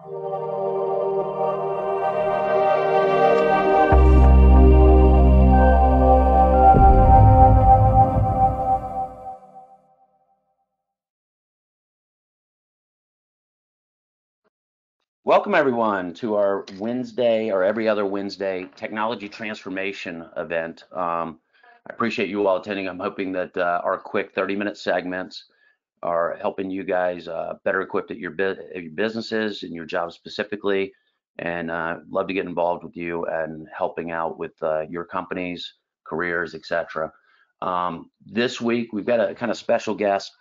Welcome everyone to our Wednesday or every other Wednesday technology transformation event. I appreciate you all attending. I'm hoping that our quick 30-minute segments are helping you guys better equipped at your businesses and your jobs specifically, and love to get involved with you and helping out with your companies, careers, etc. This week we've got a kind of special guest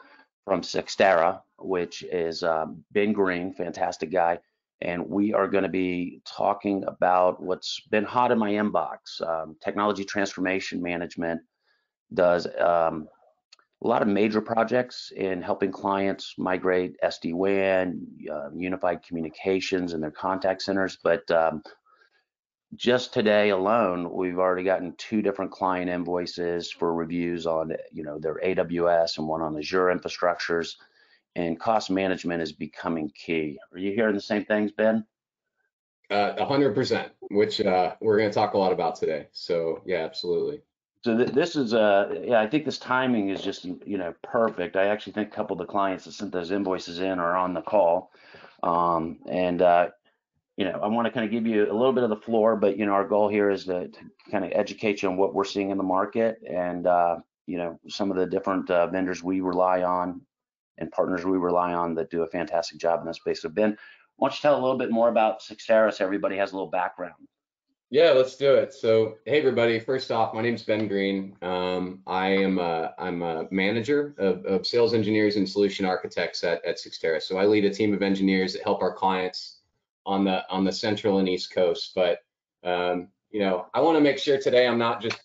from Cyxtera, which is Ben Green, fantastic guy. And we are going to be talking about what's been hot in my inbox. Technology transformation management does a lot of major projects in helping clients migrate SD-WAN, unified communications in their contact centers. But just today alone, we've already gotten 2 different client invoices for reviews on, their AWS and one on Azure infrastructures. And cost management is becoming key. Are you hearing the same things, Ben? 100%, which we're going to talk a lot about today. So yeah, absolutely. So this is I think this timing is just perfect. I actually think a couple of the clients that sent those invoices in are on the call, and I want to kind of give you a little bit of the floor, but our goal here is to kind of educate you on what we're seeing in the market and some of the different vendors we rely on and partners we rely on that do a fantastic job in this space. So Ben, why don't you tell a little bit more about Cyxtera so everybody has a little background? Yeah, let's do it. So hey everybody, first off, my name's Ben Green. I'm a manager of sales engineers and solution architects at Cyxtera. So I lead a team of engineers that help our clients on the central and east coast. But I want to make sure today I'm not just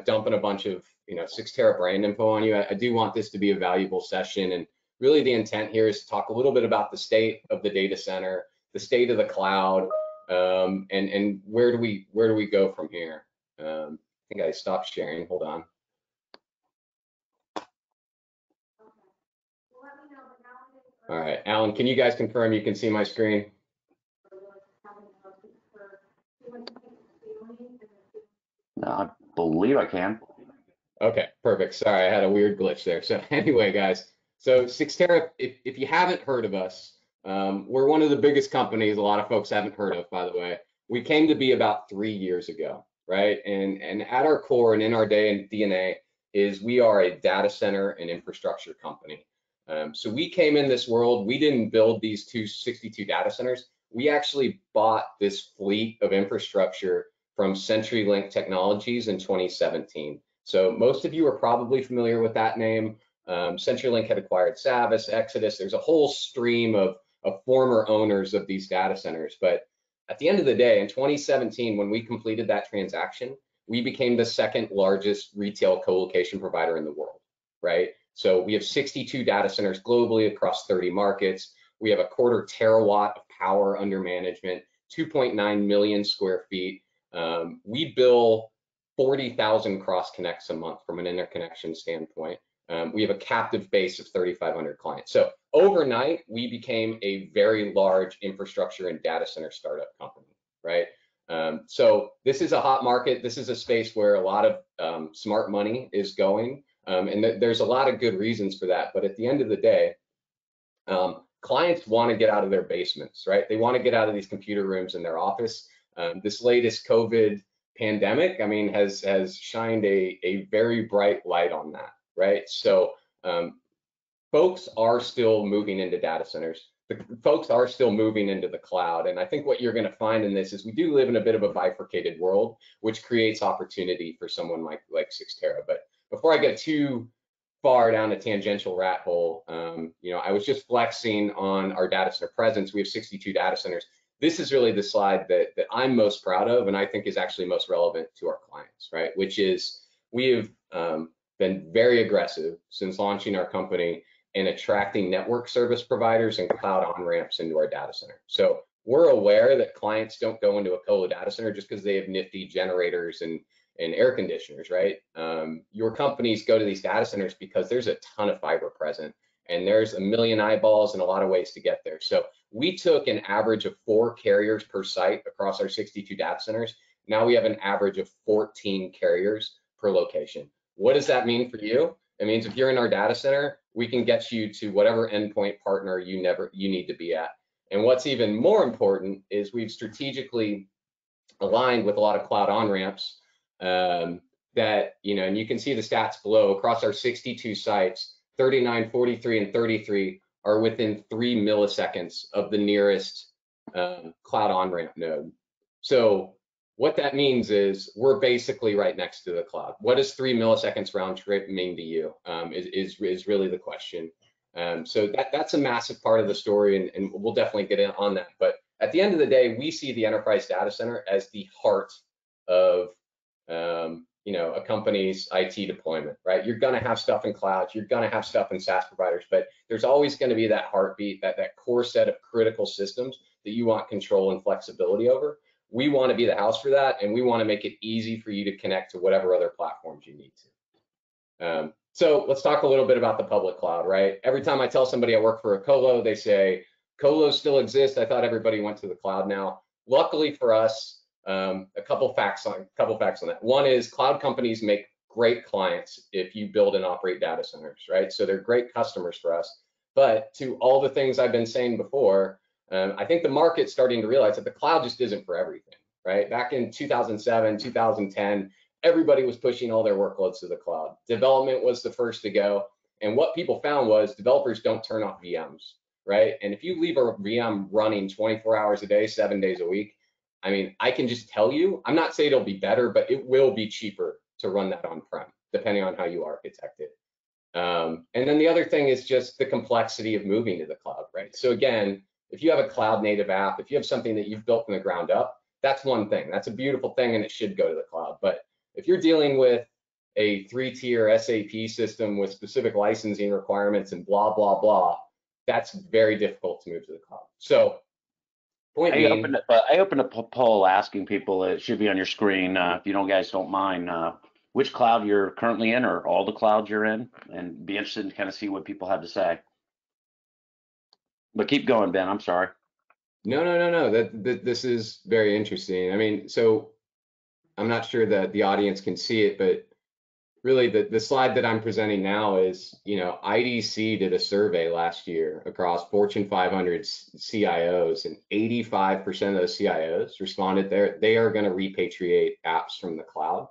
dumping a bunch of Cyxtera brand info on you. I do want this to be a valuable session, and really the intent here is to talk a little bit about the state of the data center, the state of the cloud, and where do we go from here. I think I stopped sharing. Hold on. All right, Alan, can you guys confirm you can see my screen? I believe I can. Okay, perfect. Sorry, I had a weird glitch there. So anyway, guys, so Cyxtera, if you haven't heard of us, we're one of the biggest companies a lot of folks haven't heard of, by the way. We came to be about 3 years ago, right? And at our core and in our DNA is we are a data center and infrastructure company. So we came in this world, we didn't build these 262 data centers. We actually bought this fleet of infrastructure from CenturyLink Technologies in 2017. So most of you are probably familiar with that name. CenturyLink had acquired Savvis, Exodus. There's a whole stream of former owners of these data centers. But at the end of the day, in 2017, when we completed that transaction, we became the 2nd largest retail colocation provider in the world, right? So we have 62 data centers globally across 30 markets. We have a 1/4 terawatt of power under management, 2.9 million square feet. We bill 40,000 cross connects a month from an interconnection standpoint. We have a captive base of 3,500 clients. So overnight, we became a very large infrastructure and data center startup company, right? So this is a hot market. This is a space where a lot of smart money is going, and there's a lot of good reasons for that. But at the end of the day, clients want to get out of their basements, right? They want to get out of these computer rooms in their office. This latest COVID pandemic, I mean, has shined a very bright light on that, right? So folks are still moving into data centers. Folks are still moving into the cloud. And I think what you're going to find in this is we do live in a bit of a bifurcated world, which creates opportunity for someone like Cyxtera. But before I get too far down a tangential rat hole, I was just flexing on our data center presence. We have 62 data centers. This is really the slide that I'm most proud of, and I think is actually most relevant to our clients, right? Which is we have been very aggressive since launching our company in attracting network service providers and cloud on-ramps into our data center. So we're aware that clients don't go into a colo data center just because they have nifty generators and air conditioners, right? Your companies go to these data centers because there's a ton of fiber present, And there's a million eyeballs and a lot of ways to get there. So we took an average of 4 carriers per site across our 62 data centers. Now we have an average of 14 carriers per location. What does that mean for you? It means if you're in our data center, we can get you to whatever endpoint partner you need to be at. And what's even more important is we've strategically aligned with a lot of cloud on-ramps that, and you can see the stats below. Across our 62 sites, 39, 43, and 33 are within 3 milliseconds of the nearest cloud on-ramp node. So what that means is we're basically right next to the cloud. What does 3 milliseconds round trip mean to you is really the question. So that's a massive part of the story, and we'll definitely get in on that. But at the end of the day, we see the enterprise data center as the heart of a company's IT deployment, right? You're going to have stuff in clouds, you're going to have stuff in SaaS providers, but there's always going to be that heartbeat, that core set of critical systems that you want control and flexibility over. We want to be the house for that, and we want to make it easy for you to connect to whatever other platforms you need to. So let's talk a little bit about the public cloud, right? Every time I tell somebody I work for a colo, they say, colos still exist. I thought everybody went to the cloud now. Luckily for us, a couple facts on that. One is cloud companies make great clients if you build and operate data centers, right? So they're great customers for us. But to all the things I've been saying before, I think the market's starting to realize that the cloud just isn't for everything, right? Back in 2007, 2010, everybody was pushing all their workloads to the cloud. Development was the first to go. And what people found was developers don't turn off VMs, right? And if you leave a VM running 24 hours a day, 7 days a week, I mean, I can just tell you, I'm not saying it'll be better, but it will be cheaper to run that on-prem, depending on how you architect it. And then the other thing is just the complexity of moving to the cloud, right? So again, if you have a cloud native app, if you have something that you've built from the ground up, that's one thing. That's a beautiful thing, and it should go to the cloud. But if you're dealing with a 3-tier SAP system with specific licensing requirements and blah, blah, blah, that's very difficult to move to the cloud. So point being, I opened up a poll asking people, it should be on your screen, if you guys don't mind, which cloud you're currently in or all the clouds you're in, and be interested to kind of see what people have to say. But keep going, Ben, I'm sorry. No. This is very interesting. I mean, so I'm not sure that the audience can see it, but really the slide that I'm presenting now is, IDC did a survey last year across Fortune 500 CIOs, and 85% of those CIOs responded they are going to repatriate apps from the cloud.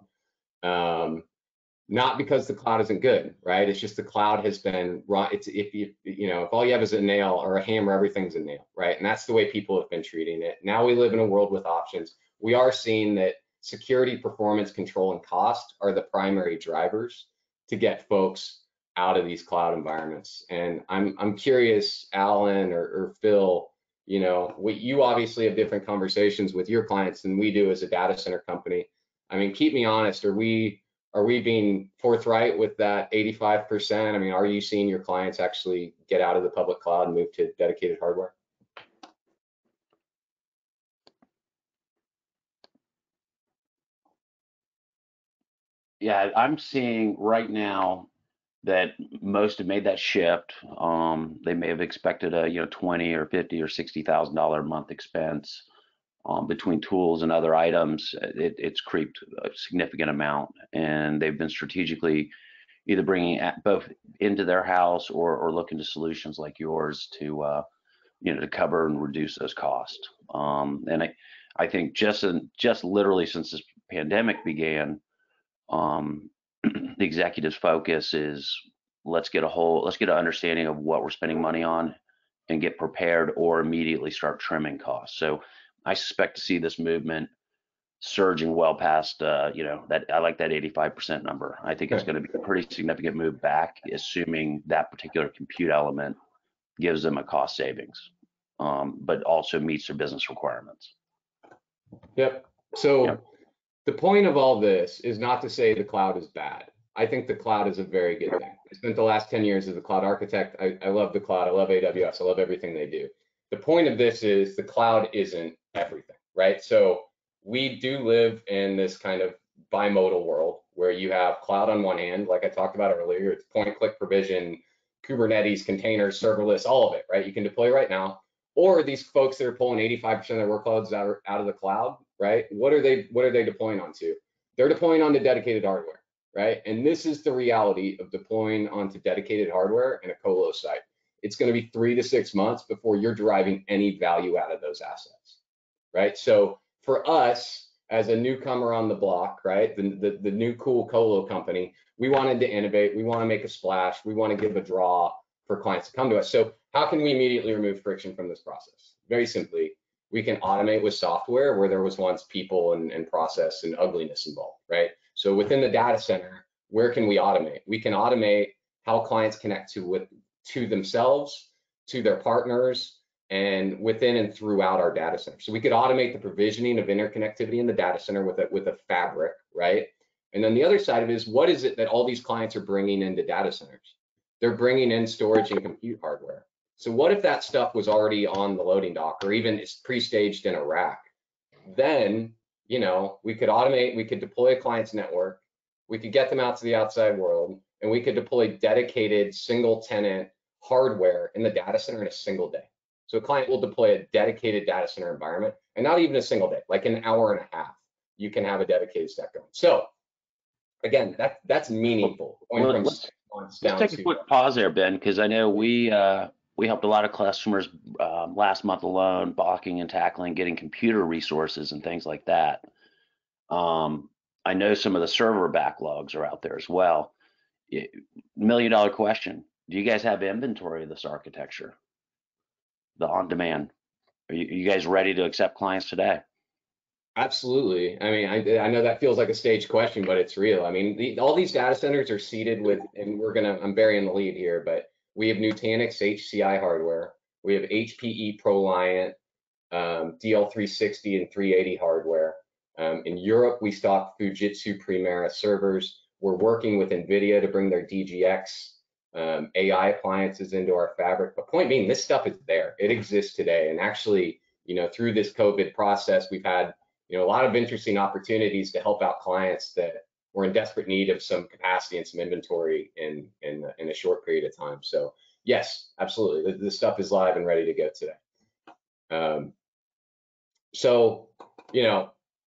Not because the cloud isn't good, right? It's just the cloud has been run. If all you have is a nail or a hammer, everything's a nail, right? And that's the way people have been treating it. Now we live in a world with options. We are seeing that security, performance, control, and cost are the primary drivers to get folks out of these cloud environments. And I'm curious, Alan or Phil, you obviously have different conversations with your clients than we do as a data center company. I mean, keep me honest. Are we being forthright with that 85%? I mean, are you seeing your clients actually get out of the public cloud and move to dedicated hardware? Yeah, I'm seeing right now that most have made that shift. They may have expected a $20 or $50 or $60,000 a month expense between tools and other items. It's creeped a significant amount, and they've been strategically either bringing both into their house or looking to solutions like yours to to cover and reduce those costs. And I think just literally since this pandemic began, the executive's focus is let's get an understanding of what we're spending money on and get prepared or immediately start trimming costs. So I suspect to see this movement surging well past that. I like that 85% number. I think it's going to be a pretty significant move back, assuming that particular compute element gives them a cost savings, but also meets their business requirements. Yep. So the point of all this is not to say the cloud is bad. I think the cloud is a very good thing. I spent the last 10 years as a cloud architect. I love the cloud. I love AWS. I love everything they do. The point of this is the cloud isn't everything, right? So we do live in this kind of bimodal world where you have cloud on one hand, like I talked about earlier. It's point-click provision, Kubernetes, containers, serverless, all of it, right? You can deploy right now. Or these folks that are pulling 85% of their workloads out of the cloud, right? What are they deploying onto? They're deploying onto dedicated hardware, right? And this is the reality of deploying onto dedicated hardware in a colo site. It's going to be 3 to 6 months before you're deriving any value out of those assets, right? So for us, as a newcomer on the block, right, the new cool colo company, we wanted to innovate. We want to make a splash. We want to give a draw for clients to come to us. So how can we immediately remove friction from this process? Very simply, we can automate with software where there was once people and process and ugliness involved, right? So within the data center, where can we automate? We can automate how clients connect to themselves, to their partners, and within and throughout our data center. So we could automate the provisioning of interconnectivity in the data center with a fabric, right? And then the other side of it is, what is it that all these clients are bringing into data centers? They're bringing in storage and compute hardware. So what if that stuff was already on the loading dock, or even it's pre-staged in a rack? Then, we could automate, we could deploy a client's network, we could get them out to the outside world, and we could deploy dedicated single tenant hardware in the data center in a single day. So a client will deploy a dedicated data center environment, and not even a single day, like an hour and a half, you can have a dedicated stack going. So again, that's meaningful. Well, let's take a quick pause there, Ben, because I know we helped a lot of customers last month alone, blocking and tackling, getting computer resources and things like that. I know some of the server backlogs are out there as well. $1 million question: do you guys have inventory of this architecture, the on-demand? Are you guys ready to accept clients today? Absolutely. I mean, I know that feels like a staged question, but it's real. I mean, all these data centers are seeded with, and I'm burying the lead here, but we have Nutanix HCI hardware. We have HPE ProLiant, DL360 and 380 hardware. In Europe, we stock Fujitsu Primera servers. We're working with NVIDIA to bring their DGX AI appliances into our fabric. But point being, this stuff is there. It exists today. And actually, through this COVID process, we've had a lot of interesting opportunities to help out clients that were in desperate need of some capacity and some inventory in a short period of time. So yes, absolutely, this stuff is live and ready to go today. So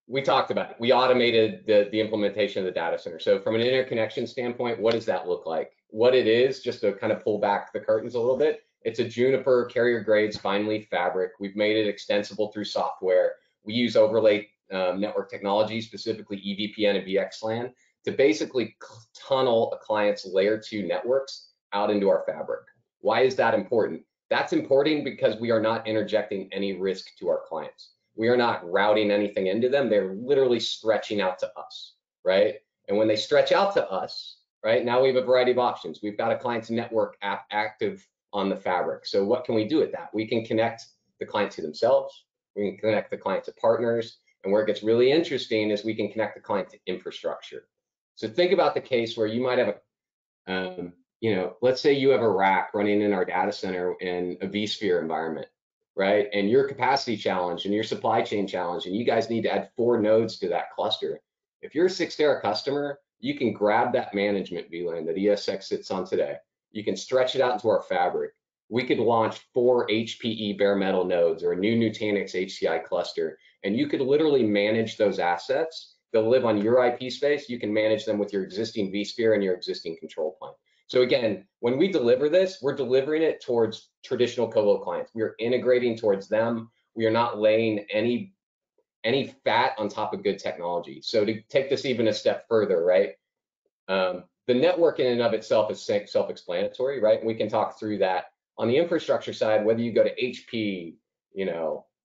we talked about it. We automated the implementation of the data center. So from an interconnection standpoint, what does that look like? What it is, just to kind of pull back the curtains a little bit, it's a Juniper carrier grade spine leaf fabric. We've made it extensible through software. We use overlay network technology, specifically EVPN and VXLAN, to basically tunnel a client's layer 2 networks out into our fabric. Why is that important? That's important because we are not interjecting any risk to our clients. We are not routing anything into them. They're literally stretching out to us, right? And when they stretch out to us, right, now we have a variety of options. We've got a client's network app active on the fabric. So what can we do with that? We can connect the client to themselves. We can connect the client to partners. And where it gets really interesting is we can connect the client to infrastructure. So think about the case where you might have let's say you have a rack running in our data center in a vSphere environment, right? And your capacity challenge and your supply chain challenge, and you guys need to add 4 nodes to that cluster. If you're a Cyxtera customer, you can grab that management VLAN that ESX sits on today. You can stretch it out into our fabric. We could launch 4 HPE bare metal nodes or a new Nutanix HCI cluster, and you could literally manage those assets. They'll live on your IP space. You can manage them with your existing vSphere and your existing control plane. So again, when we deliver this, we're delivering it towards traditional colo clients. We are integrating towards them. We are not laying any fat on top of good technology. So to take this even a step further, right? The network in and of itself is self-explanatory, right? And we can talk through that. On the infrastructure side, whether you go to HP,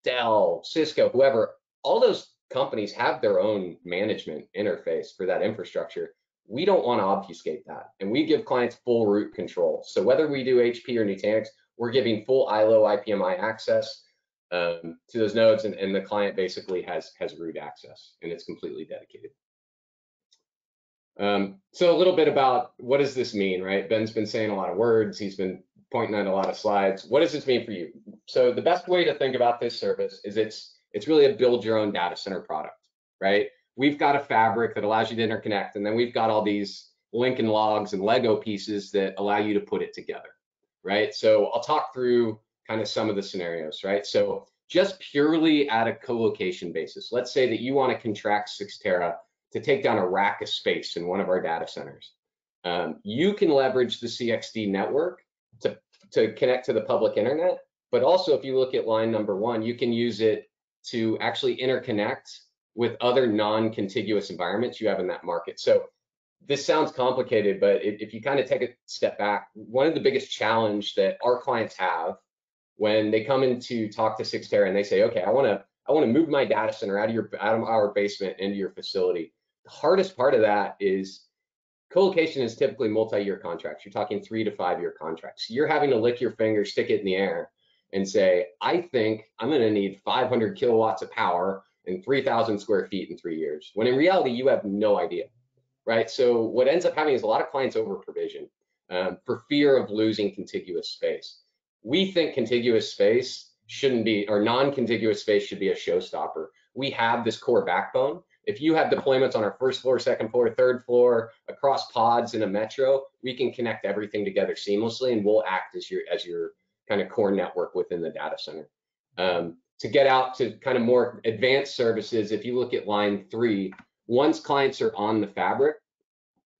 Dell, Cisco, whoever, all those companies have their own management interface for that infrastructure. We don't want to obfuscate that, and we give clients full root control. So whether we do HP or Nutanix, we're giving full ILO IPMI access to those nodes, and the client basically has root access, and it's completely dedicated. So a little bit about what does this mean, right? Ben's been saying a lot of words. He's been pointing at a lot of slides. What does this mean for you? So the best way to think about this service is it's really a build your own data center product, right? We've got a fabric that allows you to interconnect, and then we've got all these Lincoln logs and Lego pieces that allow you to put it together. right? So I'll talk through kind of some of the scenarios, right? So just purely at a colocation basis, let's say that you want to contract Cyxtera to take down a rack of space in one of our data centers. You can leverage the CXD network to connect to the public internet, but also if you look at line number one, you can use it to actually interconnect with other non-contiguous environments you have in that market. So this sounds complicated, but if you kind of take a step back, one of the biggest challenge that our clients have when they come in to talk to Cyxtera and they say, okay, I want to move my data center out of our basement into your facility. The hardest part of that is colocation is typically multi-year contracts. You're talking 3 to 5 year contracts. You're having to lick your fingers, stick it in the air, and say, I think I'm going to need 500 kilowatts of power and 3,000 square feet in 3 years. When in reality, you have no idea, right? So what ends up happening is a lot of clients over provision for fear of losing contiguous space. We think contiguous space shouldn't be, or non-contiguous space should be a showstopper. We have this core backbone. If you have deployments on our first floor, second floor, third floor, across pods in a metro, we can connect everything together seamlessly, and we'll act as your kind of core network within the data center. To get out to kind of more advanced services, if you look at line 3, once clients are on the fabric,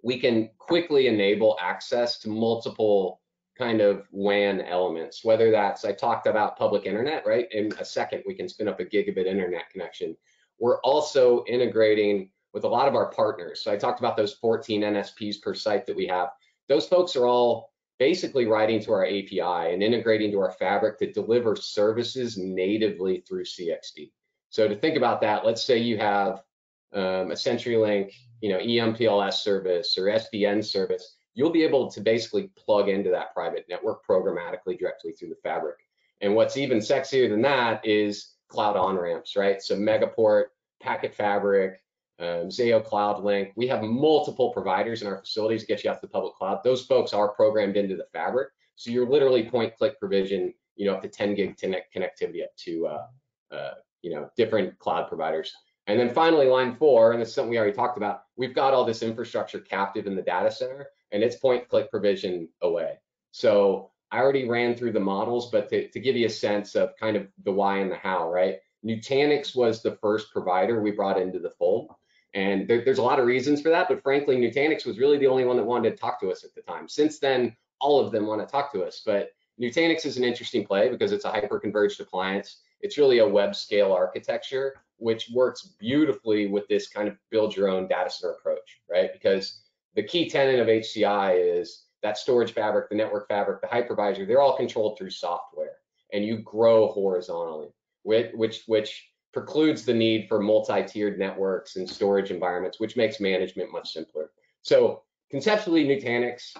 we can quickly enable access to multiple kind of WAN elements, whether that's, I talked about public internet, right? In a second, we can spin up a gigabit internet connection. We're also integrating with a lot of our partners. So I talked about those 14 NSPs per site that we have. Those folks are all basically writing to our API and integrating to our fabric to deliver services natively through CXD. So to think about that, let's say you have a CenturyLink, EMPLS service or SDN service, you'll be able to basically plug into that private network programmatically directly through the fabric. And what's even sexier than that is cloud on-ramps, right? So MegaPort, Packet Fabric, Zayo Cloud Link. We have multiple providers in our facilities to get you out to the public cloud. Those folks are programmed into the fabric. So you're literally point-click provision, up to 10 gig connectivity up to, different cloud providers. And then finally, line 4, and this is something we already talked about, we've got all this infrastructure captive in the data center, and it's point-click provision away. So I already ran through the models, but to give you a sense of kind of the why and the how, right? Nutanix was the first provider we brought into the fold. And there's a lot of reasons for that, but frankly, Nutanix was really the only one that wanted to talk to us at the time. Since then, all of them want to talk to us, but Nutanix is an interesting play because it's a hyper-converged appliance. It's really a web scale architecture, which works beautifully with this kind of build your own data center approach, right? Because the key tenet of HCI is that storage fabric, the network fabric, the hypervisor, they're all controlled through software, and you grow horizontally, which precludes the need for multi-tiered networks and storage environments, which makes management much simpler. So conceptually, Nutanix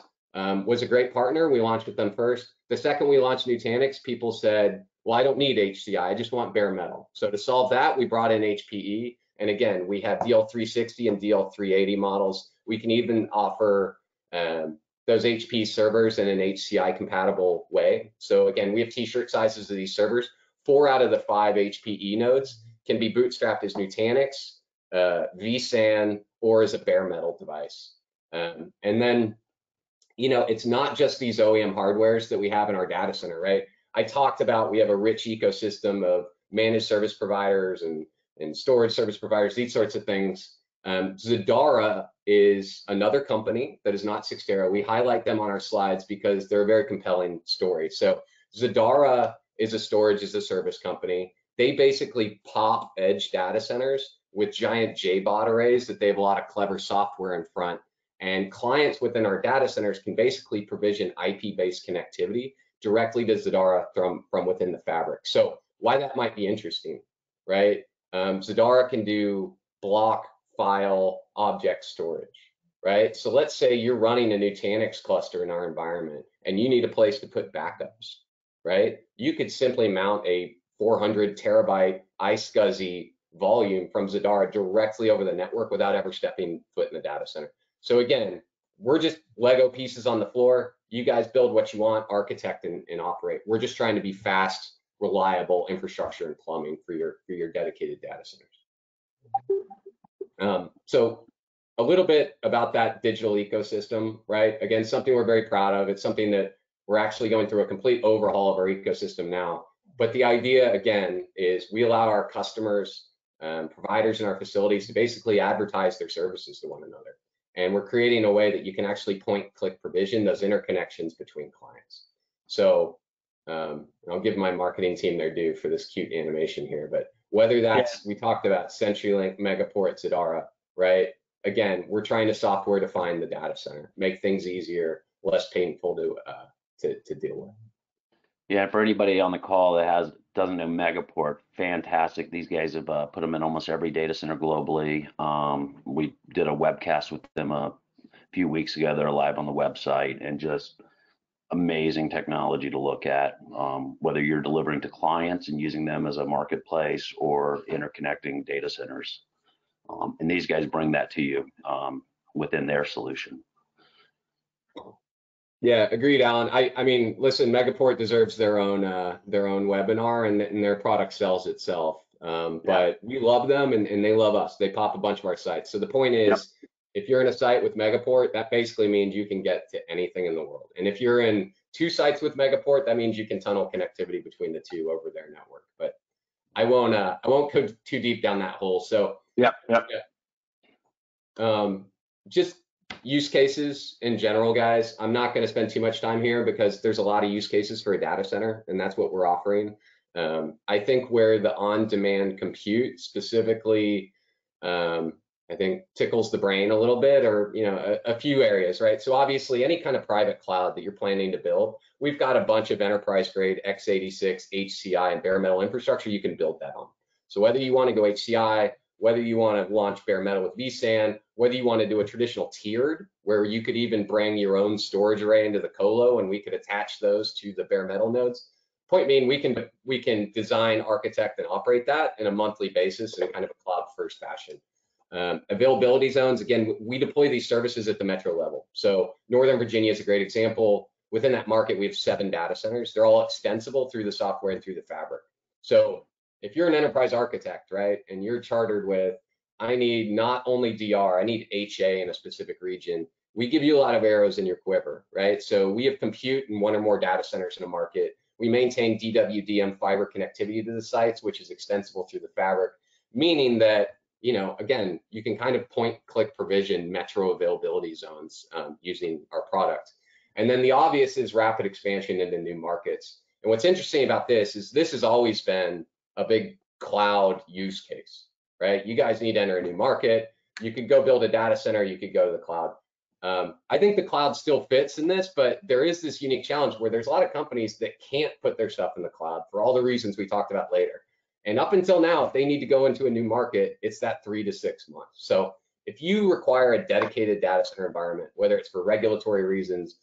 was a great partner. We launched with them first. The second we launched Nutanix, people said, well, I don't need HCI, I just want bare metal. So to solve that, we brought in HPE. And again, we have DL360 and DL380 models. We can even offer those HP servers in an HCI compatible way. So again, we have t-shirt sizes of these servers. 4 out of the 5 HPE nodes can be bootstrapped as Nutanix, vSAN, or as a bare metal device. And then, it's not just these OEM hardwares that we have in our data center, right? I talked about we have a rich ecosystem of managed service providers and storage service providers, these sorts of things. Zadara is another company that is not Cyxtera. We highlight them on our slides because they're a very compelling story. So Zadara is a storage as a service company. They basically pop edge data centers with giant JBOD arrays that they have a lot of clever software in front. And clients within our data centers can basically provision IP-based connectivity directly to Zadara from within the fabric. So why that might be interesting, right? Zadara can do block, file, object storage, right? So let's say you're running a Nutanix cluster in our environment and you need a place to put backups, right? You could simply mount a 400 terabyte iSCSI volume from Zadara directly over the network without ever stepping foot in the data center. So again, we're just Lego pieces on the floor. You guys build what you want, architect and operate. We're just trying to be fast, reliable infrastructure and plumbing for your dedicated data centers. So a little bit about that digital ecosystem, right? Again, something we're very proud of. It's something that We're actually going through a complete overhaul of our ecosystem now. But the idea, again, is we allow our customers, providers in our facilities to basically advertise their services to one another. And we're creating a way that you can actually point-click provision those interconnections between clients. So I'll give my marketing team their due for this cute animation here, but whether that's, we talked about CenturyLink, MegaPort, Cyxtera, right? Again, we're trying to software define the data center, make things easier, less painful to deal with. Yeah, for anybody on the call that doesn't know Megaport, fantastic. These guys have put them in almost every data center globally. We did a webcast with them a few weeks ago. They're live on the website, and just amazing technology to look at, whether you're delivering to clients and using them as a marketplace or interconnecting data centers. And these guys bring that to you within their solution. Yeah, agreed, Alan. I mean, listen, Megaport deserves their own webinar, and their product sells itself. But we love them, and they love us. They pop a bunch of our sites. So the point is, if you're in a site with Megaport, that basically means you can get to anything in the world. And if you're in 2 sites with Megaport, that means you can tunnel connectivity between the 2 over their network. But I won't go too deep down that hole. So just use cases in general, guys. I'm not going to spend too much time here because there's a lot of use cases for a data center, and that's what we're offering. I think where the on-demand compute specifically, I think tickles the brain a little bit, or a few areas, right? So obviously, any kind of private cloud that you're planning to build, we've got a bunch of enterprise-grade x86, HCI, and bare metal infrastructure you can build that on. So whether you want to go HCI, whether you want to launch bare metal with vSAN, whether you want to do a traditional tiered, where you could even bring your own storage array into the colo, and we could attach those to the bare metal nodes. Point being, we can design, architect, and operate that in a monthly basis in kind of a cloud-first fashion. Availability zones, again, we deploy these services at the metro level. So Northern Virginia is a great example. Within that market, we have 7 data centers. They're all extensible through the software and through the fabric. So if you're an enterprise architect, right, and you're chartered with, I need not only DR, I need HA in a specific region, we give you a lot of arrows in your quiver, right? So we have compute in 1 or more data centers in a market. We maintain DWDM fiber connectivity to the sites, which is extensible through the fabric, meaning that, again, you can kind of point-click provision metro availability zones using our product. And then the obvious is rapid expansion into new markets. And what's interesting about this is this has always been a big cloud use case, right? You guys need to enter a new market. You could go build a data center. You could go to the cloud. I think the cloud still fits in this, but there is this unique challenge where there's a lot of companies that can't put their stuff in the cloud for all the reasons we talked about later. And up until now, if they need to go into a new market, it's that 3 to 6 months. So if you require a dedicated data center environment, whether it's for regulatory reasons,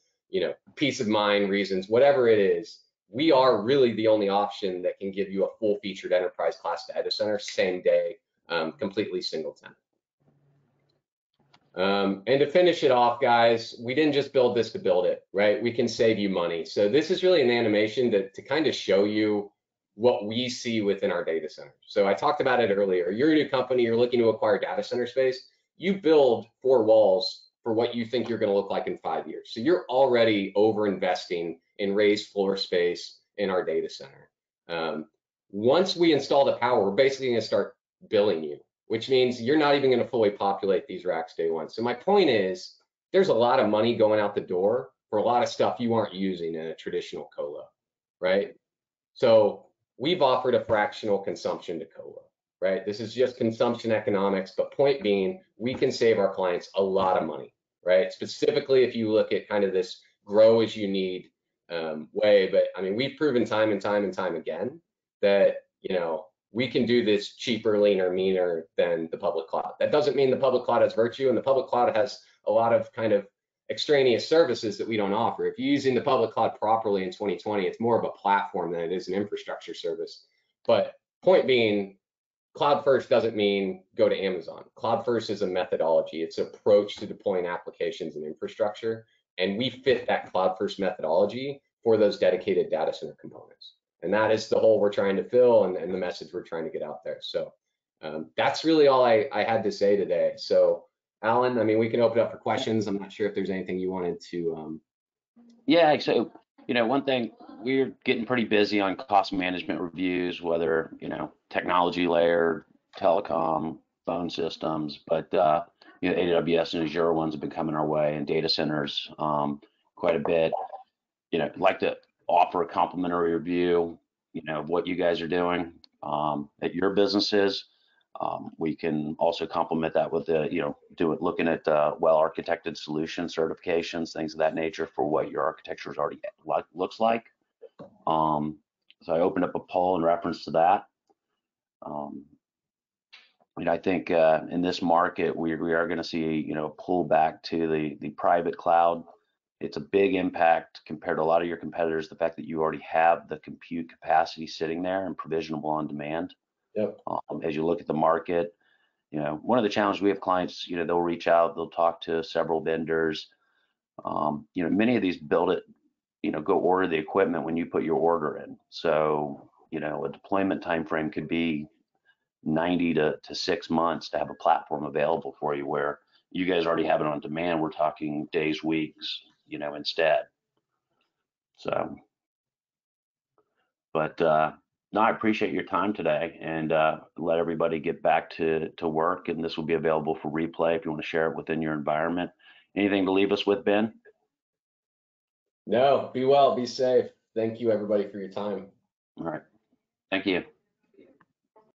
peace of mind reasons, whatever it is, we are really the only option that can give you a full-featured enterprise class data center, same day, completely single tenant. And to finish it off, guys, we didn't just build this to build it, right? We can save you money. So this is really an animation to kind of show you what we see within our data center. So I talked about it earlier. You're a new company, you're looking to acquire data center space. You build 4 walls for what you think you're going to look like in 5 years. So you're already over investing in raised floor space in our data center. Once we install the power, we're basically going to start billing you, which means you're not even going to fully populate these racks day one. So my point is, there's a lot of money going out the door for a lot of stuff you aren't using in a traditional colo, right? So we've offered a fractional consumption to colo, right? This is just consumption economics, but point being, we can save our clients a lot of money, right? Specifically, if you look at kind of this grow as you need way, but I mean, we've proven time and time again that, we can do this cheaper, leaner, meaner than the public cloud. That doesn't mean the public cloud has virtue, and the public cloud has a lot of kind of extraneous services that we don't offer. If you're using the public cloud properly in 2020, it's more of a platform than it is an infrastructure service. But point being, cloud first doesn't mean go to Amazon. Cloud first is a methodology. It's an approach to deploying applications and infrastructure. And we fit that cloud first methodology for those dedicated data center components. And that is the hole we're trying to fill, and the message we're trying to get out there. So that's really all I had to say today. So Alan, I mean, we can open up for questions. I'm not sure if there's anything you wanted to. Yeah, so One thing, we're getting pretty busy on cost management reviews, whether, technology layer, telecom, phone systems, but, AWS and Azure ones have been coming our way, and data centers, quite a bit. I'd like to offer a complimentary review, of what you guys are doing, at your businesses. We can also complement that with looking at well architected solution certifications, things of that nature for what your architecture is already looks like. Um, so I opened up a poll in reference to that. Um, I think in this market we are going to see pull back to the private cloud. It's a big impact compared to a lot of your competitors. The fact that you already have the compute capacity sitting there and provisionable on demand. Yep. As you look at the market, one of the challenges we have clients, they'll reach out, they'll talk to several vendors. Many of these build it, go order the equipment when you put your order in. So, a deployment time frame could be 90 to 6 months to have a platform available for you, where you guys already have it on demand. We're talking days, weeks, instead. So, but no, I appreciate your time today, and let everybody get back to work. And this will be available for replay if you want to share it within your environment. Anything to leave us with, Ben? No, be well, be safe. Thank you everybody for your time. All right. Thank you.